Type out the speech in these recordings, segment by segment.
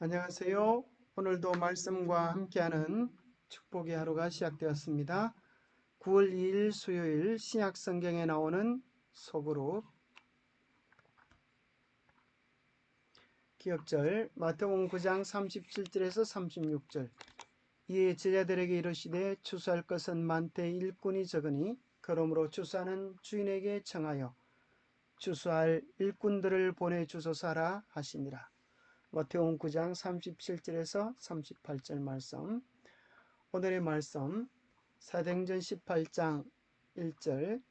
안녕하세요. 오늘도 말씀과 함께하는 축복의 하루가 시작되었습니다. 9월 2일 수요일 신약 성경에 나오는 소그룹 기억절 마태복음 9장 37절에서 36절. 이에 제자들에게 이르시되 추수할 것은 많되 일꾼이 적으니 그러므로 추수하는 주인에게 청하여 추수할 일꾼들을 보내주소서라 하시니라. 마태복음 9장 37절에서 38절 말씀. 오늘의 말씀 사도행전 18장 1절.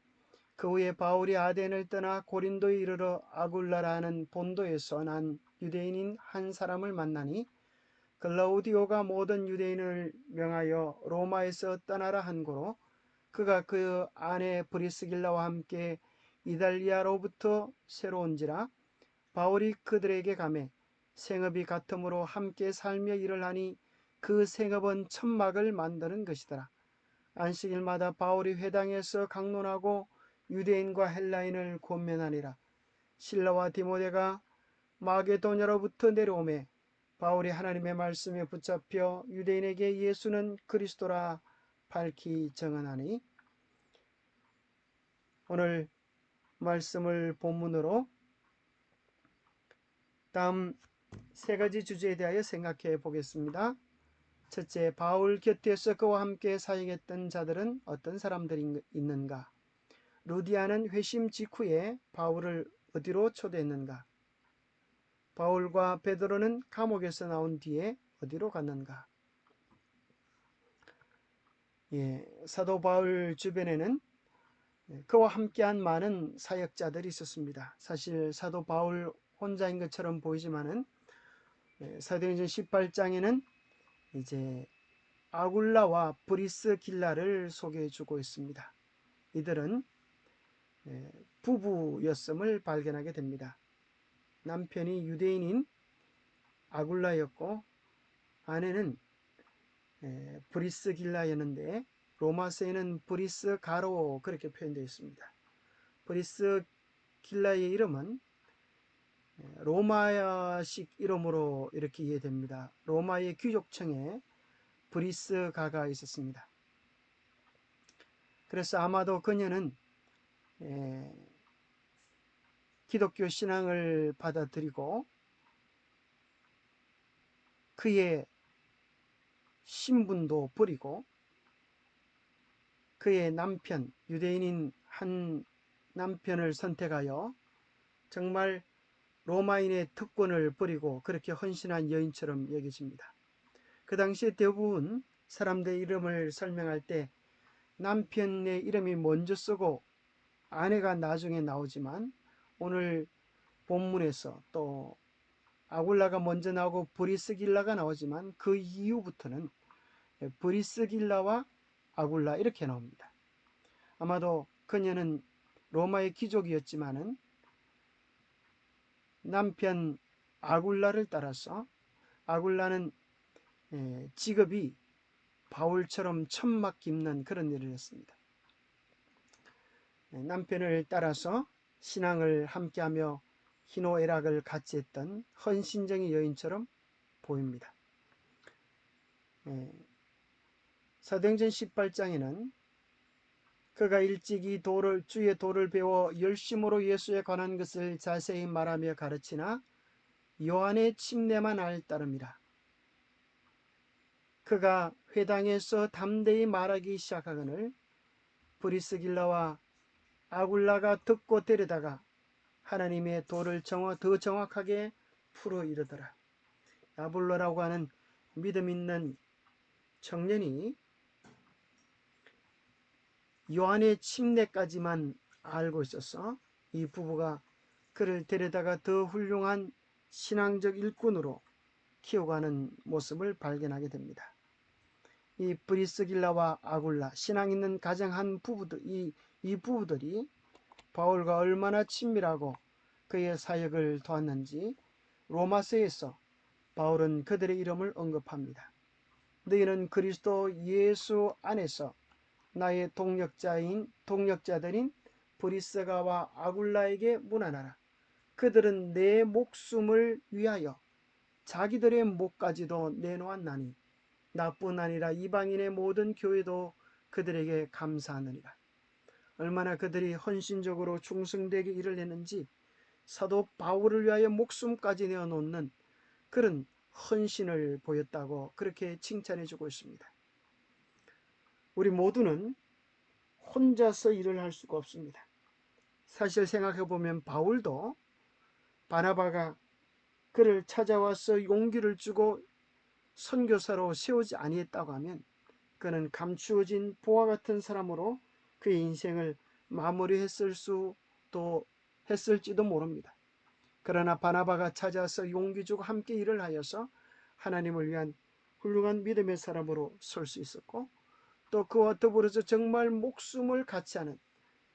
그 후에 바울이 아덴을 떠나 고린도에 이르러 아굴라라는 본도에서 난 유대인인 한 사람을 만나니 글라우디오가 모든 유대인을 명하여 로마에서 떠나라 한 고로 그가 그 아내 브리스길라와 함께 이달리아로부터 새로 온지라. 바울이 그들에게 가매 생업이 같으므로 함께 살며 일을 하니 그 생업은 천막을 만드는 것이더라. 안식일마다 바울이 회당에서 강론하고 유대인과 헬라인을 권면하니라. 실라와 디모데가 마게도냐로부터 내려오매 바울이 하나님의 말씀에 붙잡혀 유대인에게 예수는 그리스도라 밝히 증언하니. 오늘 말씀을 본문으로 다음 세 가지 주제에 대하여 생각해 보겠습니다. 첫째, 바울 곁에서 그와 함께 사역했던 자들은 어떤 사람들이 있는가? 루디아는 회심 직후에 바울을 어디로 초대했는가? 바울과 베드로는 감옥에서 나온 뒤에 어디로 갔는가? 사도 바울 주변에는 그와 함께한 많은 사역자들이 있었습니다. 사실 사도 바울 혼자인 것처럼 보이지만은 사도행전 18장에는 이제 아굴라와 브리스길라를 소개해 주고 있습니다. 이들은 부부였음을 발견하게 됩니다. 남편이 유대인인 아굴라였고 아내는 브리스길라였는데 로마서에는 브리스가로 그렇게 표현되어 있습니다. 브리스길라의 이름은 로마식 이름으로 이렇게 이해됩니다. 로마의 귀족층에 브리스가가 있었습니다. 그래서 아마도 그녀는 기독교 신앙을 받아들이고 그의 신분도 버리고 그의 남편, 유대인인 한 남편을 선택하여 정말 로마인의 특권을 버리고 그렇게 헌신한 여인처럼 여겨집니다. 그 당시에 대부분 사람들의 이름을 설명할 때 남편의 이름이 먼저 쓰고 아내가 나중에 나오지만 오늘 본문에서 또 아굴라가 먼저 나오고 브리스길라가 나오지만 그 이후부터는 브리스길라와 아굴라 이렇게 나옵니다. 아마도 그녀는 로마의 귀족이었지만은 남편 아굴라를 따라서 아굴라는 직업이 바울처럼 천막 깁는 그런 일을 했습니다. 남편을 따라서 신앙을 함께하며 희노애락을 같이 했던 헌신적인 여인처럼 보입니다. 사도행전 18장에는 그가 일찍이 주의 도를 배워 열심으로 예수에 관한 것을 자세히 말하며 가르치나 요한의 침례만 알 따름이라. 그가 회당에서 담대히 말하기 시작하거늘 브리스길라와 아굴라가 듣고 데려다가 하나님의 도를 더 정확하게 풀어 이르더라. 아볼로라고 하는 믿음 있는 청년이 요한의 침례까지만 알고 있어서 이 부부가 그를 데려다가 더 훌륭한 신앙적 일꾼으로 키워가는 모습을 발견하게 됩니다. 이 브리스길라와 아굴라, 신앙 있는 가정한 부부들, 이 부부들이 바울과 얼마나 친밀하고 그의 사역을 도왔는지 로마서에서 바울은 그들의 이름을 언급합니다. 너희는 그리스도 예수 안에서 나의 동역자들인 브리스가와 아굴라에게 문안하라. 그들은 내 목숨을 위하여 자기들의 목까지도 내놓았나니 나뿐 아니라 이방인의 모든 교회도 그들에게 감사하느니라. 얼마나 그들이 헌신적으로 충성되게 일을 했는지 사도 바울을 위하여 목숨까지 내어놓는 그런 헌신을 보였다고 그렇게 칭찬해 주고 있습니다. 우리 모두는 혼자서 일을 할 수가 없습니다. 사실 생각해 보면 바울도 바나바가 그를 찾아와서 용기를 주고 선교사로 세우지 아니했다고 하면 그는 감추어진 보화 같은 사람으로 그의 인생을 마무리했을지도 모릅니다. 그러나 바나바가 찾아서 용기 주고 함께 일을 하여서 하나님을 위한 훌륭한 믿음의 사람으로 설 수 있었고, 또 그와 더불어서 정말 목숨을 같이 하는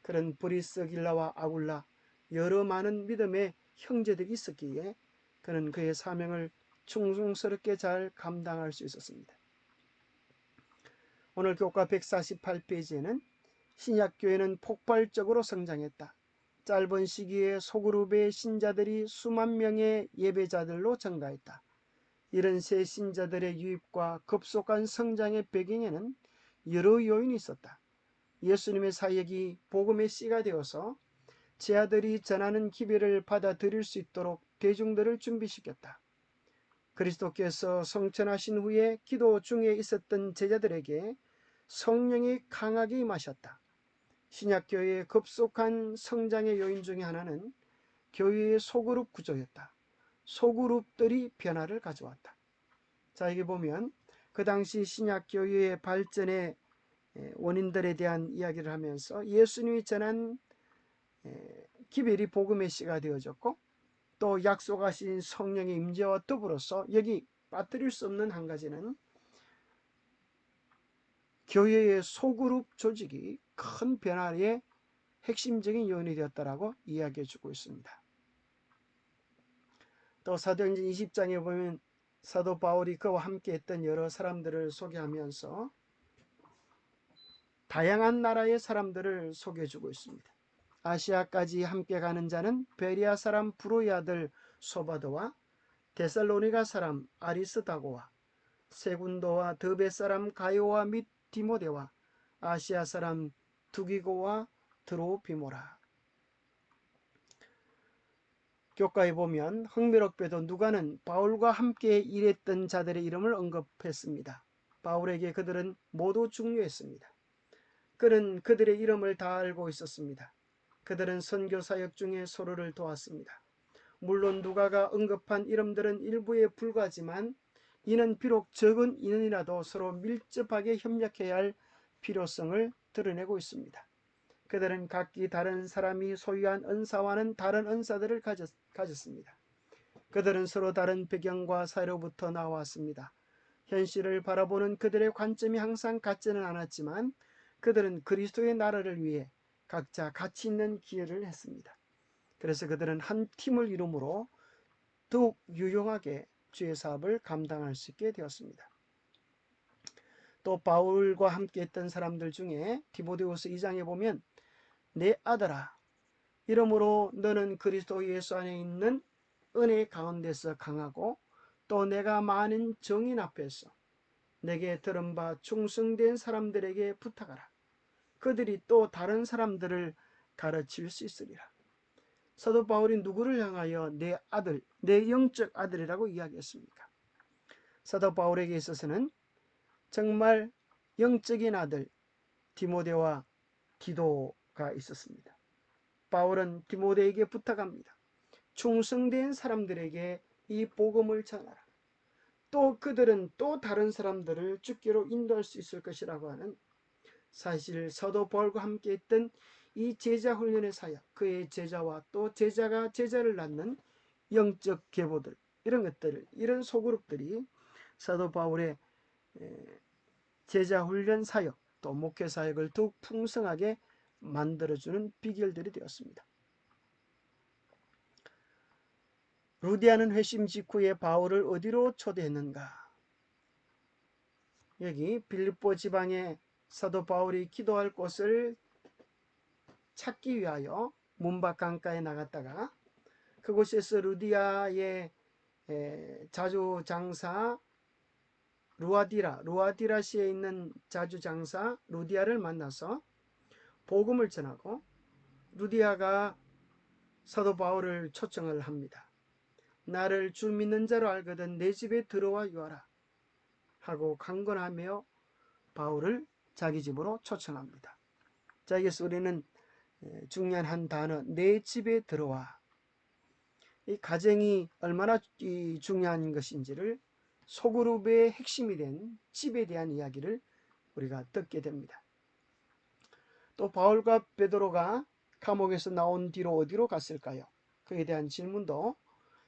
그런 브리스길라와 아굴라 여러 많은 믿음의 형제들이 있었기에 그는 그의 사명을 충성스럽게 잘 감당할 수 있었습니다. 오늘 교과 148페이지에는 신약교회는 폭발적으로 성장했다. 짧은 시기에 소그룹의 신자들이 수만 명의 예배자들로 증가했다. 이런 새 신자들의 유입과 급속한 성장의 배경에는 여러 요인이 있었다. 예수님의 사역이 복음의 씨가 되어서 제자들이 전하는 기별을 받아들일 수 있도록 대중들을 준비시켰다. 그리스도께서 성천하신 후에 기도 중에 있었던 제자들에게 성령이 강하게 임하셨다. 신약교회의 급속한 성장의 요인 중에 하나는 교회의 소그룹 구조였다. 소그룹들이 변화를 가져왔다. 자, 여기 보면 그 당시 신약교회의 발전의 원인들에 대한 이야기를 하면서 예수님이 전한 기별이 복음의 씨가 되어졌고, 또 약속하신 성령의 임재와 더불어서 여기 빠뜨릴 수 없는 한 가지는 교회의 소그룹 조직이 큰 변화의 핵심적인 요인이 되었다라고 이야기해 주고 있습니다. 또 사도행전 20장에 보면 사도 바울이 그와 함께 했던 여러 사람들을 소개하면서 다양한 나라의 사람들을 소개해 주고 있습니다. 아시아까지 함께 가는 자는 베리아 사람 브로의 아들 소바도와 데살로니가 사람 아리스다고와 세군도와 드베 사람 가요와 및 디모데와 아시아 사람 두기고와 드로비모라. 교과에 보면 흥미롭게도 누가는 바울과 함께 일했던 자들의 이름을 언급했습니다. 바울에게 그들은 모두 중요했습니다. 그는 그들의 이름을 다 알고 있었습니다. 그들은 선교 사역 중에 서로를 도왔습니다. 물론 누가가 언급한 이름들은 일부에 불과하지만 이는 비록 적은 인원이라도 서로 밀접하게 협력해야 할 필요성을 드러내고 있습니다. 그들은 각기 다른 사람이 소유한 은사와는 다른 은사들을 가졌습니다. 그들은 서로 다른 배경과 사회로부터 나왔습니다. 현실을 바라보는 그들의 관점이 항상 같지는 않았지만 그들은 그리스도의 나라를 위해 각자 가치 있는 기여를 했습니다. 그래서 그들은 한 팀을 이룸으로 더욱 유용하게 주의 사업을 감당할 수 있게 되었습니다. 또 바울과 함께 했던 사람들 중에 디모데후서 2장에 보면 내 아들아, 이러므로 너는 그리스도 예수 안에 있는 은혜 가운데서 강하고 또 내가 많은 정인 앞에서 내게 들은 바 충성된 사람들에게 부탁하라. 그들이 또 다른 사람들을 가르칠 수 있으리라. 사도 바울이 누구를 향하여 내 아들, 내 영적 아들이라고 이야기했습니까? 사도 바울에게 있어서는 정말 영적인 아들 디모데와 디도가 있었습니다. 바울은 디모데에게 부탁합니다. 충성된 사람들에게 이 복음을 전하라. 또 그들은 또 다른 사람들을 주께로 인도할 수 있을 것이라고 하는, 사실 사도 바울과 함께 했던 이 제자 훈련의 사역, 그의 제자와 또 제자가 제자를 낳는 영적 계보들, 이런 것들, 이런 소그룹들이 사도 바울의 제자 훈련 사역, 또 목회 사역을 더욱 풍성하게 만들어주는 비결들이 되었습니다. 루디아는 회심 직후에 바울을 어디로 초대했는가? 여기 빌립보 지방에 사도 바울이 기도할 곳을 찾기 위하여 문밖 강가에 나갔다가 그곳에서 루디아의 자주장사 루아디라시에 있는 자주장사 루디아를 만나서 복음을 전하고, 루디아가 사도 바울을 초청을 합니다. 나를 주 믿는 자로 알거든 내 집에 들어와 유하라 하고 강권하며 바울을 자기 집으로 초청합니다. 자, 여기서 우리는 중요한 한 단어, 내 집에 들어와. 이 가정이 얼마나 중요한 것인지를 소그룹의 핵심이 된 집에 대한 이야기를 우리가 듣게 됩니다. 또 바울과 베드로가 감옥에서 나온 뒤로 어디로 갔을까요? 그에 대한 질문도,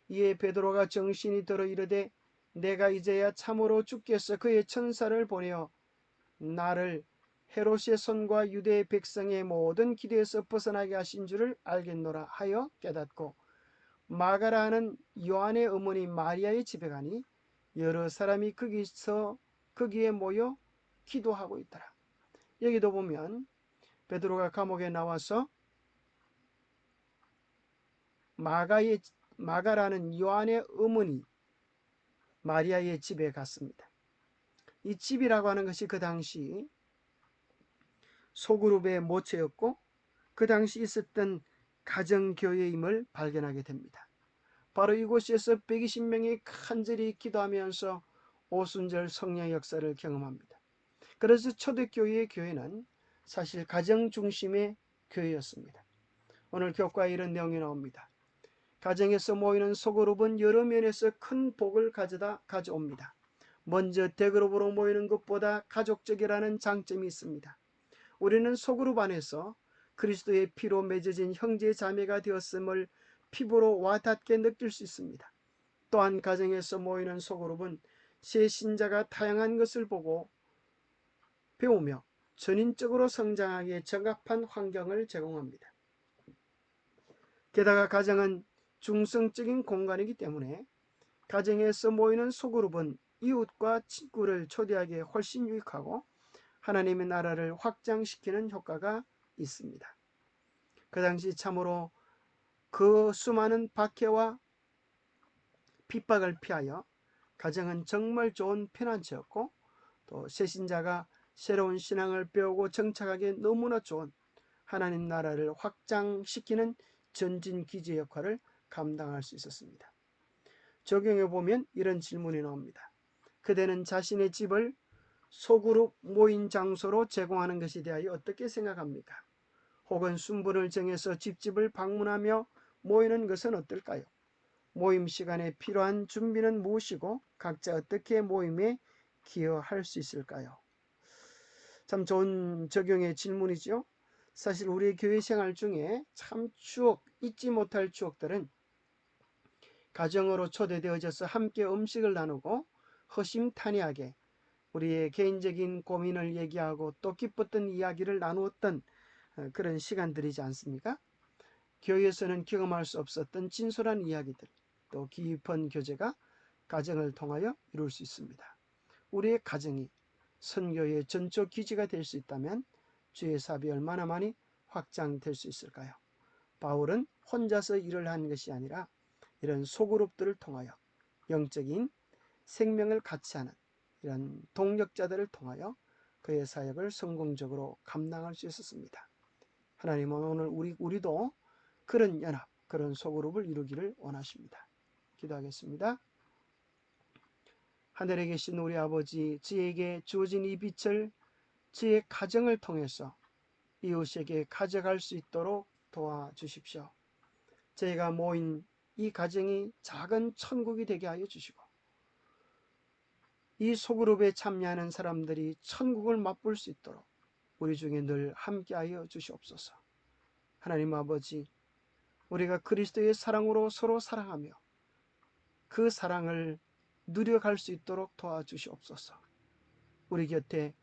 이에 베드로가 정신이 들어 이르되 내가 이제야 참으로 주께서 그의 천사를 보내어 나를 헤롯의 손과 유대 백성의 모든 기대에서 벗어나게 하신 줄을 알겠노라 하여 깨닫고, 마가라 하는 요한의 어머니 마리아의 집에 가니 여러 사람이 거기에 모여 기도하고 있더라. 여기도 보면 베드로가 감옥에 나와서 마가라는 요한의 어머니 마리아의 집에 갔습니다. 이 집이라고 하는 것이 그 당시 소그룹의 모체였고, 그 당시 있었던 가정교회임을 발견하게 됩니다. 바로 이곳에서 120명이 간절히 기도하면서 오순절 성령의 역사를 경험합니다. 그래서 초대교회의 교회는 사실 가정 중심의 교회였습니다. 오늘 교과에 이런 내용이 나옵니다. 가정에서 모이는 소그룹은 여러 면에서 큰 복을 가져옵니다. 먼저 대그룹으로 모이는 것보다 가족적이라는 장점이 있습니다. 우리는 소그룹 안에서 그리스도의 피로 맺어진 형제 자매가 되었음을 피부로 와닿게 느낄 수 있습니다. 또한 가정에서 모이는 소그룹은 새 신자가 다양한 것을 보고 배우며 전인적으로 성장하기에 적합한 환경을 제공합니다. 게다가 가정은 중성적인 공간이기 때문에 가정에서 모이는 소그룹은 이웃과 친구를 초대하기에 훨씬 유익하고 하나님의 나라를 확장시키는 효과가 있습니다. 그 당시 참으로 그 수많은 박해와 핍박을 피하여 가정은 정말 좋은 피난처였고, 또 새신자가 새로운 신앙을 배우고 정착하기에 너무나 좋은 하나님 나라를 확장시키는 전진기지 역할을 감당할 수 있었습니다. 적용해 보면 이런 질문이 나옵니다. 그대는 자신의 집을 소그룹 모인 장소로 제공하는 것에 대하여 어떻게 생각합니까? 혹은 순번을 정해서 집집을 방문하며 모이는 것은 어떨까요? 모임 시간에 필요한 준비는 무엇이고 각자 어떻게 모임에 기여할 수 있을까요? 참 좋은 적용의 질문이죠. 사실 우리 교회 생활 중에 참 잊지 못할 추억들은 가정으로 초대되어져서 함께 음식을 나누고 허심탄회하게 우리의 개인적인 고민을 얘기하고 또 기뻤던 이야기를 나누었던 그런 시간들이지 않습니까? 교회에서는 경험할 수 없었던 진솔한 이야기들, 또 깊은 교제가 가정을 통하여 이룰 수 있습니다. 우리의 가정이 선교의 전초 기지가 될 수 있다면 주의 사업이 얼마나 많이 확장될 수 있을까요? 바울은 혼자서 일을 한 것이 아니라 이런 소그룹들을 통하여 영적인 생명을 같이 하는 이런 동력자들을 통하여 그의 사역을 성공적으로 감당할 수 있었습니다. 하나님은 오늘 우리도 그런 연합, 그런 소그룹을 이루기를 원하십니다. 기도하겠습니다. 하늘에 계신 우리 아버지, 저에게 주어진 이 빛을 저의 가정을 통해서 이웃에게 가져갈 수 있도록 도와주십시오. 저희가 모인 이 가정이 작은 천국이 되게 하여 주시고, 이 소그룹에 참여하는 사람들이 천국을 맛볼 수 있도록 우리 중에 늘 함께하여 주시옵소서. 하나님 아버지, 우리가 그리스도의 사랑으로 서로 사랑하며 그 사랑을 누려갈 수 있도록 도와주시옵소서. 우리 곁에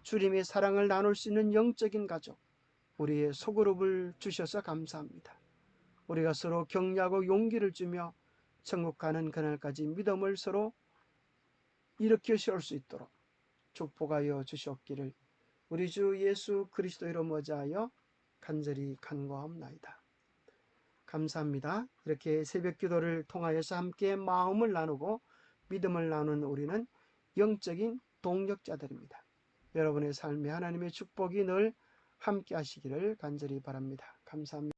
주님의 사랑을 나눌 수 있는 영적인 가족, 우리의 소그룹을 주셔서 감사합니다. 우리가 서로 격려하고 용기를 주며 천국 가는 그날까지 믿음을 서로 일으켜 세울 수 있도록 축복하여 주시옵기를 우리 주 예수 그리스도 이름 의지하여 간절히 간구하옵나이다. 감사합니다. 이렇게 새벽 기도를 통하여서 함께 마음을 나누고 믿음을 나누는 우리는 영적인 동력자들입니다. 여러분의 삶에 하나님의 축복이 늘 함께 하시기를 간절히 바랍니다. 감사합니다.